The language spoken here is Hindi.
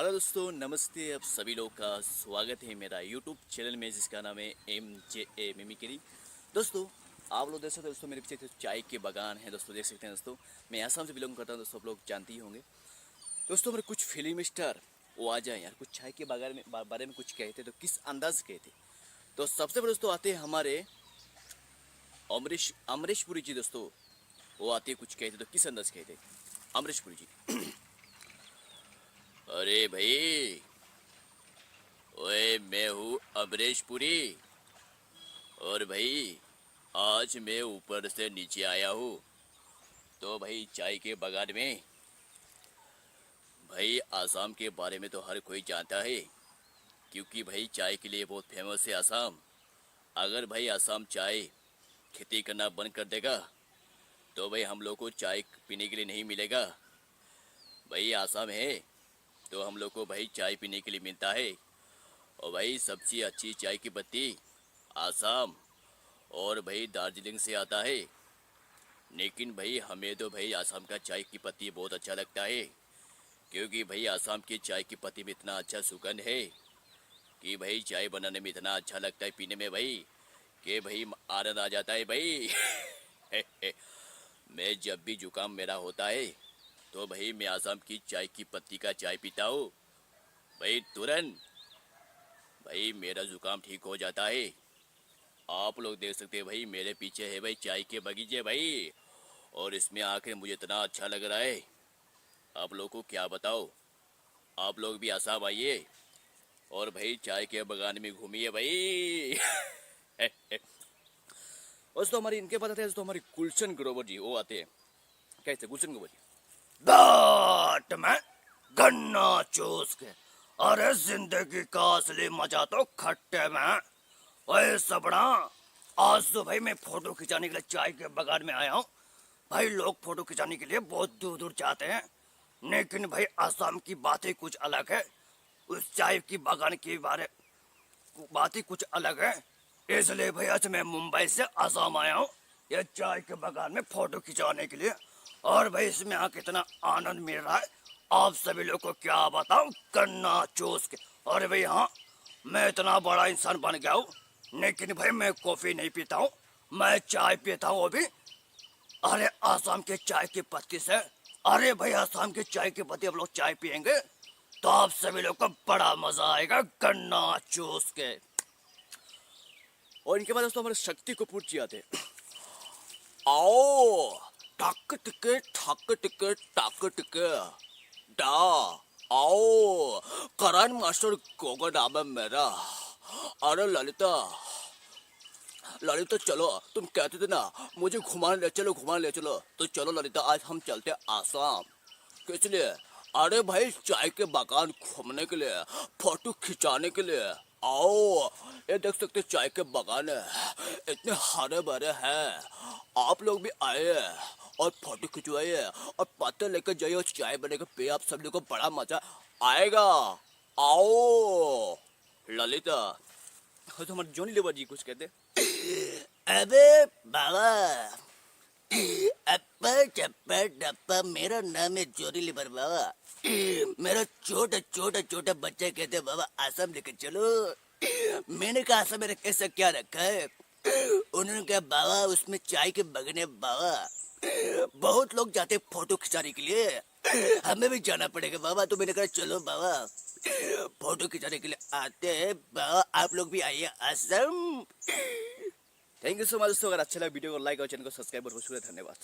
हेलो दोस्तों, नमस्ते। आप सभी लोग का स्वागत है मेरा यूट्यूब चैनल में, जिसका नाम है MJA मिमिक्री। दोस्तों, आप लोग देख सकते हैं दोस्तों, मेरे पीछे चाय के बागान है दोस्तों, देख सकते हैं दोस्तों। मैं आसाम से बिलोंग करता हूँ दोस्तों, आप लोग जानते ही होंगे दोस्तों। मेरे कुछ फिल्म स्टार वो आ जाए यार, कुछ चाय के बागान में बारे में कुछ कहते तो किस अंदाज से कहते। तो सबसे पहले दोस्तों आते हैं हमारे अमरीश पुरी जी दोस्तों। वो आते कुछ कहते तो किस अंदाज कहते। अमरीश पुरी जी। अरे भाई, ओए मैं हूँ अमरीश पुरी। और भाई, आज मैं ऊपर से नीचे आया हूँ। तो भाई चाय के बागान में, भाई आसाम के बारे में तो हर कोई जानता है, क्योंकि भाई चाय के लिए बहुत फेमस है आसाम। अगर भाई आसाम चाय खेती करना बंद कर देगा तो भाई हम लोग को चाय पीने के लिए नहीं मिलेगा। भाई आसाम है तो हम लोग को भाई चाय पीने के लिए मिलता है। और भाई सबसे अच्छी चाय की पत्ती आसाम और भाई दार्जिलिंग से आता है। लेकिन भाई हमें तो भाई आसाम का चाय की पत्ती बहुत अच्छा लगता है, क्योंकि भाई आसाम की चाय की पत्ती में इतना अच्छा सुगंध है कि भाई चाय बनाने में इतना अच्छा लगता है पीने में भाई, कि भाई आनंद आ जाता है भाई। मैं जब भी जुकाम मेरा होता है तो भाई मैं आसाम की चाय की पत्ती का चाय पीता हूँ। भाई तुरंत भाई मेरा जुकाम ठीक हो जाता है। आप लोग देख सकते हैं भाई, मेरे पीछे है भाई चाय के बगीचे भाई, और इसमें आके मुझे इतना अच्छा लग रहा है। आप लोग को क्या बताओ। आप लोग भी आसाम आइए और भाई चाय के बागान में घूमिए भाई। दोस्तों हमारी इनके पता थे दोस्तों, हमारी गुलशन ग्रोवर जी वो आते हैं। कैसे गुलशन ग्रोवर जी? दाट में गन्ना चूस के, अरे जिंदगी का असली मजा तो खट्टे में। ओए सबड़ा, आज तो भाई मैं फोटो खिंचाने के लिए चाय के बागान में आया हूँ। भाई लोग फोटो खिंचाने के लिए बहुत दूर दूर जाते हैं, लेकिन भाई आसाम की बात ही कुछ अलग है। उस चाय की बागान की बात ही कुछ अलग है। इसलिए भाई आज मैं मुंबई से आसाम आया हूँ ये चाय के बागान में फोटो खिंचाने के लिए। और भाई इसमें आके इतना आनंद मिल रहा है, आप सभी लोग को क्या बताऊं, गन्ना चूस के। और भाई हाँ, मैं इतना बड़ा इंसान बन गया हूँ, लेकिन भाई मैं कॉफी नहीं पीता हूँ, मैं चाय पीता हूँ अभी। अरे आसाम के चाय की पत्ती से, अरे भाई आसाम के चाय की पत्ती हम लोग चाय पियेंगे तो आप सभी लोग को बड़ा मजा आएगा गन्ना चूस के। और इनके बाद दोस्तों हमारे शक्ति कपूर जी आते हैं। आओ टक टिके ठक टिके टक टिके डा, आओ करण मास्टर गोगा डाबा मेरा। अरे ललिता, ललिता चलो, तुम कहते थे ना मुझे घुमाने ले चलो, घुमाने ले चलो, तो चलो ललिता आज हम चलते आसाम। किस लिए? अरे भाई चाय के बागान घूमने के लिए, फोटो खिंचाने के लिए। आओ, ये देख सकते चाय के बागान है, इतने हरे भरे हैं। आप लोग भी आए और फोटो खिंचवाइए और पत्ते लेकर जाइए और चाय बनेगा पे, आप सब लोग को बड़ा मजा आएगा। आओ ललिता। तो हमारे जॉनी लेवर जी कुछ कहते। अबे बाबा, अप्पा चप्पा डप्पा, मेरा नाम है जॉनी लीवर बाबा। मेरा छोटा छोटा छोटा बच्चा कहते बाबा आसाम लेकर चलो। मैंने कहा आसाम में ऐसा क्या रखा है? उन्होंने कहा बाबा उसमें चाय के बगने बाबा बहुत लोग जाते फोटो खिंचाने के लिए, हमें भी जाना पड़ेगा बाबा। तो मैंने कहा चलो बाबा फोटो खिंचाने के लिए आते हैं बाबा, आप लोग भी आइए Assam. Thank you so much दोस्तों। अगर अच्छा लगा वीडियो को लाइक और चैनल को सब्सक्राइब और धन्यवाद।